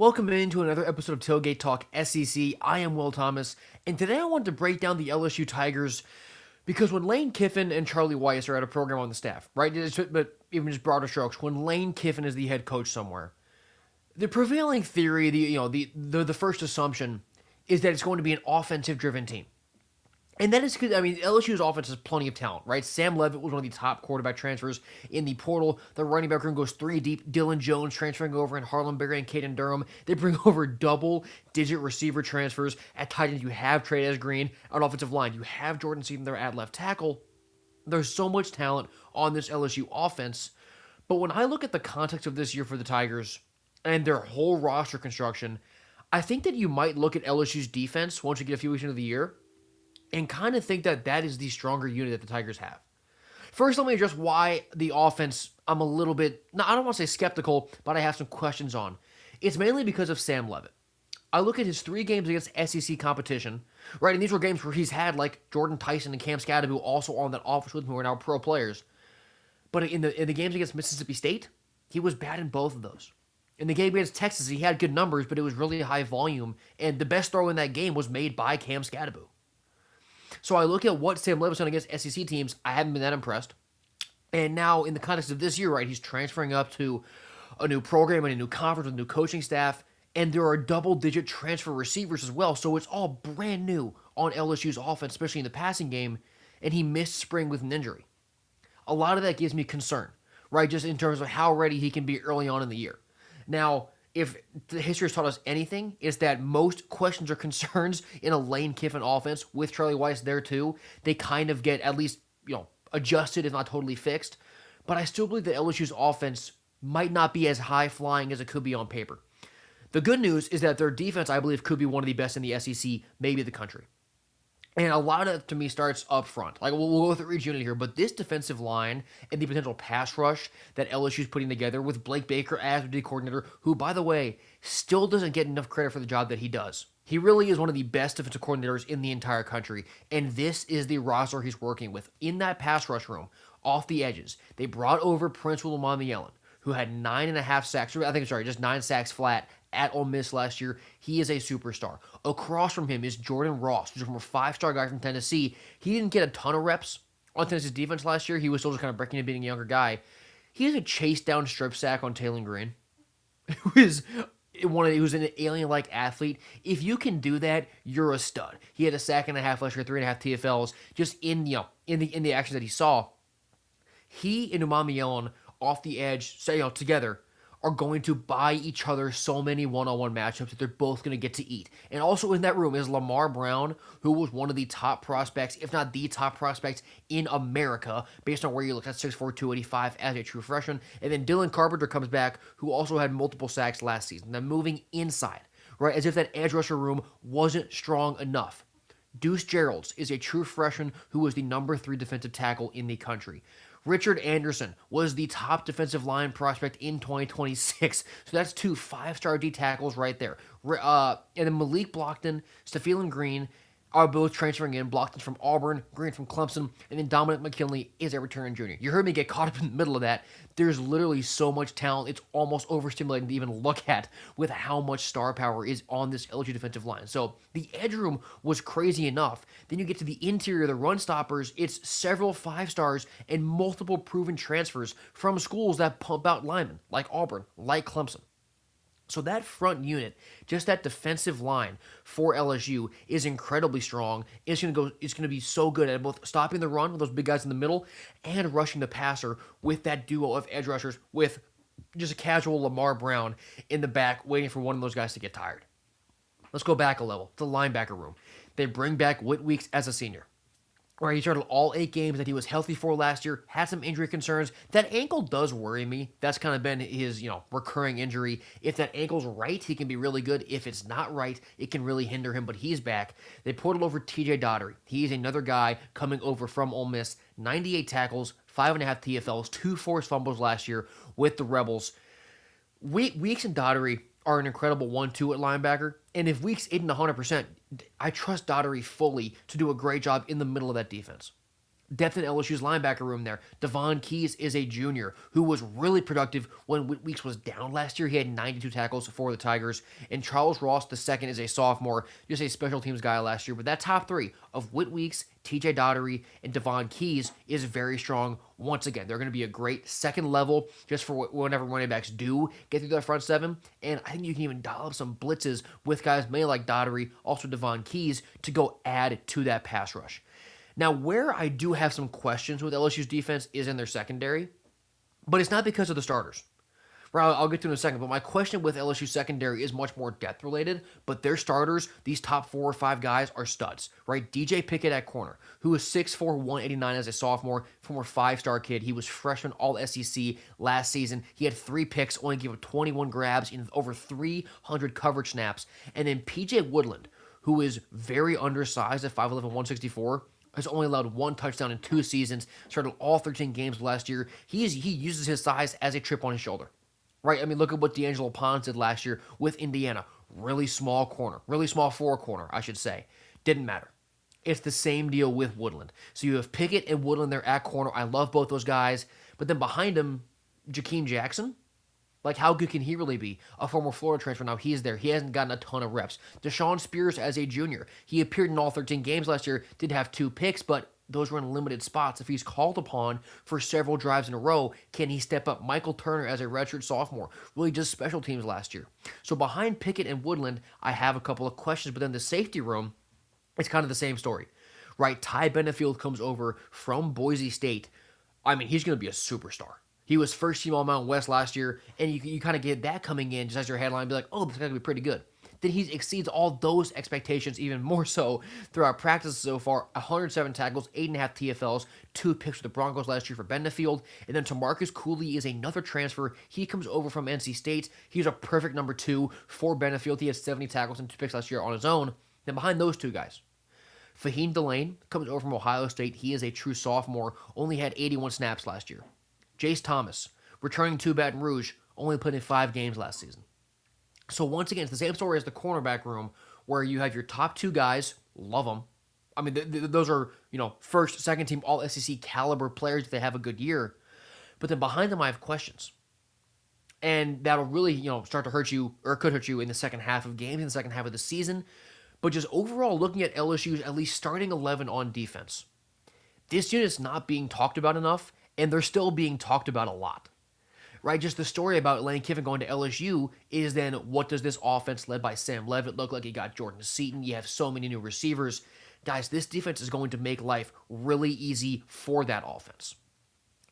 Welcome into another episode of Tailgate Talk SEC. I am Will Thomas, and today I want to break down the LSU Tigers because when Lane Kiffin and Charlie Weiss are at a program on the staff, right? But even just broader strokes, when Lane Kiffin is the head coach somewhere, the prevailing theory, the first assumption is that it's going to be an offensive-driven team. And that is because, LSU's offense has plenty of talent, right? Sam Levitt was one of the top quarterback transfers in the portal. The running back room goes three deep. Dylan Jones transferring over, and Harlan Berry and Caden Durham. They bring over double-digit receiver transfers. At tight end, you have Trey Green. On offensive line, you have Jordan Seaton there at left tackle. There's so much talent on this LSU offense. But when I look at the context of this year for the Tigers and their whole roster construction, I think that you might look at LSU's defense once you get a few weeks into the year and kind of think that that is the stronger unit that the Tigers have. First, let me address why the offense I'm a little bit, I don't want to say skeptical, but I have some questions on. It's mainly because of Sam Levitt. I look at his 3 games against SEC competition, right, and these were games where he's had like Jordan Tyson and Cam Scadaboo also on that offense with him who are now pro players. But in the games against Mississippi State, he was bad in both of those. In the game against Texas, he had good numbers, but it was really high volume, and the best throw in that game was made by Cam Scadaboo. So I look at what Sam Levitt's done against SEC teams. I haven't been that impressed. And now, in the context of this year, right, he's transferring up to a new program and a new conference with a new coaching staff. And there are double-digit transfer receivers as well. So it's all brand new on LSU's offense, especially in the passing game. And he missed spring with an injury. A lot of that gives me concern, right, just in terms of how ready he can be early on in the year. Now, if the history has taught us anything, it's that most questions or concerns in a Lane Kiffin offense with Charlie Weiss there too, they kind of get at least, adjusted if not totally fixed. But I still believe that LSU's offense might not be as high flying as it could be on paper. The good news is that their defense, I believe, could be one of the best in the SEC, maybe the country. And a lot of it, to me, starts up front. Like, we'll go through each unit here, but this defensive line and the potential pass rush that LSU's putting together with Blake Baker as the coordinator, who, by the way, still doesn't get enough credit for the job that he does. He really is one of the best defensive coordinators in the entire country, and this is the roster he's working with. In that pass rush room, off the edges, they brought over Prince William, who had 9.5 sacks, just 9 sacks flat at Ole Miss last year. He is a superstar. Across from him is Jordan Ross, who's a former 5-star guy from Tennessee. He didn't get a ton of reps on Tennessee's defense last year. He was still just kind of breaking and being a younger guy. He has a chase down strip sack on Taylor Green, who's an alien-like athlete. If you can do that, you're a stud. He had a sack and a half last year, 3.5 TFLs, just in the actions that he saw. He and Umami off the edge, together, are going to buy each other so many one-on-one matchups that they're both going to get to eat. And also in that room is Lamar Brown, who was one of the top prospects, if not the top prospects in America, based on where you look at 6'4", 285 as a true freshman. And then Dylan Carpenter comes back, who also had multiple sacks last season. Now moving inside, right, as if that edge rusher room wasn't strong enough. Deuce Geralds is a true freshman who was the number 3 defensive tackle in the country. Richard Anderson was the top defensive line prospect in 2026. So that's 2 5-star D tackles right there. And then Malik Blockton, Stephen Green are both transferring in. Blockton's from Auburn, Green from Clemson, and then Dominic McKinley is a returning junior. You heard me get caught up in the middle of that. There's literally so much talent, it's almost overstimulating to even look at with how much star power is on this LSU defensive line. So the edge room was crazy enough. Then you get to the interior, the run stoppers, it's several 5-stars and multiple proven transfers from schools that pump out linemen, like Auburn, like Clemson. So that front unit, just that defensive line for LSU is incredibly strong. It's going to be so good at both stopping the run with those big guys in the middle and rushing the passer with that duo of edge rushers with just a casual Lamar Brown in the back waiting for one of those guys to get tired. Let's go back a level. The linebacker room. They bring back Whit Weeks as a senior. Right, he started all 8 games that he was healthy for last year, had some injury concerns. That ankle does worry me. That's kind of been his, recurring injury. If that ankle's right, he can be really good. If it's not right, it can really hinder him, but he's back. They ported over TJ Daugherty. He's another guy coming over from Ole Miss. 98 tackles, 5.5 TFLs, 2 forced fumbles last year with the Rebels. Weeks and Daugherty are an incredible 1-2 at linebacker, and if Weeks isn't 100%, I trust Daugherty fully to do a great job in the middle of that defense. Depth in LSU's linebacker room there. Devon Keys is a junior who was really productive when Weeks was down last year. He had 92 tackles for the Tigers. And Charles Ross II is a sophomore, just a special teams guy last year. But that top three of Weeks, TJ Daugherty, and Devon Keys is very strong once again. They're going to be a great second level just for whenever running backs do get through that front seven. And I think you can even dial up some blitzes with guys mainly like Daugherty, also Devon Keys, to go add to that pass rush. Now, where I do have some questions with LSU's defense is in their secondary, but it's not because of the starters. Right, I'll get to in a second, but my question with LSU secondary is much more depth related, but their starters, these top 4 or 5 guys, are studs, right? DJ Pickett at corner, who was 6'4", 189 as a sophomore, former 5-star kid. He was freshman All-SEC last season. He had 3 picks, only gave up 21 grabs in over 300 coverage snaps. And then PJ Woodland, who is very undersized at 5'11", 164, has only allowed 1 touchdown in 2 seasons, started all 13 games last year. He uses his size as a chip on his shoulder, right? I mean, look at what D'Angelo Pons did last year with Indiana. Really small corner, really small 4 corner, I should say. Didn't matter. It's the same deal with Woodland. So you have Pickett and Woodland there at corner. I love both those guys. But then behind him, Jakeem Jackson. Like, how good can he really be? A former Florida transfer, now he's there. He hasn't gotten a ton of reps. Deshaun Spears as a junior. He appeared in all 13 games last year, did have 2 picks, but those were in limited spots. If he's called upon for several drives in a row, can he step up? Michael Turner as a redshirt sophomore, really just special teams last year. So behind Pickett and Woodland, I have a couple of questions, but then the safety room, it's kind of the same story, right? Ty Benefield comes over from Boise State. I mean, he's going to be a superstar. He was first team All-Mountain West last year, and you kind of get that coming in just as your headline, be like, oh, this guy's going to be pretty good. Then he exceeds all those expectations even more so throughout practice so far. 107 tackles, 8.5 TFLs, 2 picks for the Broncos last year for Benefield. And then Tamarcus Cooley is another transfer. He comes over from NC State. He's a perfect number 2 for Benefield. He had 70 tackles and 2 picks last year on his own. Then behind those 2 guys, Fahim Delane comes over from Ohio State. He is a true sophomore, only had 81 snaps last year. Jace Thomas, returning to Baton Rouge, only played in 5 games last season. So once again, it's the same story as the cornerback room, where you have your top 2 guys, love them. I mean, those are, first, second team All-SEC caliber players if they have a good year. But then behind them, I have questions. And that'll really, start to hurt you, or could hurt you in the second half of games, in the second half of the season. But just overall, looking at LSU's at least starting 11 on defense, this unit's not being talked about enough, and they're still being talked about a lot, right? Just the story about Lane Kiffin going to LSU is then, what does this offense led by Sam Levitt look like? You got Jordan Seaton. You have so many new receivers. Guys, this defense is going to make life really easy for that offense.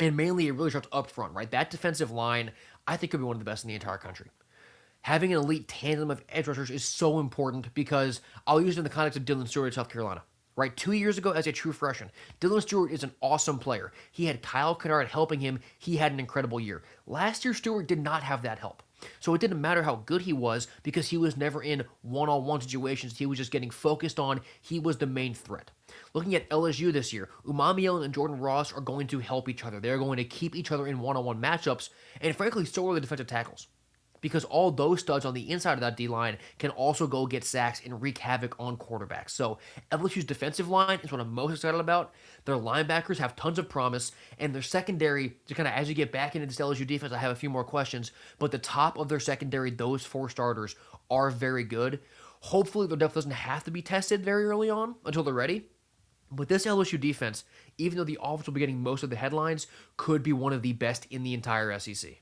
And mainly, it really starts up front, right? That defensive line, I think, could be one of the best in the entire country. Having an elite tandem of edge rushers is so important because I'll use it in the context of Dylan Stewart at South Carolina. Right, 2 years ago as a true freshman, Dylan Stewart is an awesome player. He had Kyle Kennard helping him. He had an incredible year. Last year, Stewart did not have that help. So it didn't matter how good he was because he was never in one-on-one situations. He was just getting focused on, he was the main threat. Looking at LSU this year, Umamiel and Jordan Ross are going to help each other. They're going to keep each other in one-on-one matchups, and frankly, so are the defensive tackles. Because all those studs on the inside of that D-line can also go get sacks and wreak havoc on quarterbacks. So LSU's defensive line is what I'm most excited about. Their linebackers have tons of promise, and their secondary, to kind of as you get back into this LSU defense, I have a few more questions, but the top of their secondary, those 4 starters, are very good. Hopefully their depth doesn't have to be tested very early on until they're ready. But this LSU defense, even though the offense will be getting most of the headlines, could be one of the best in the entire SEC.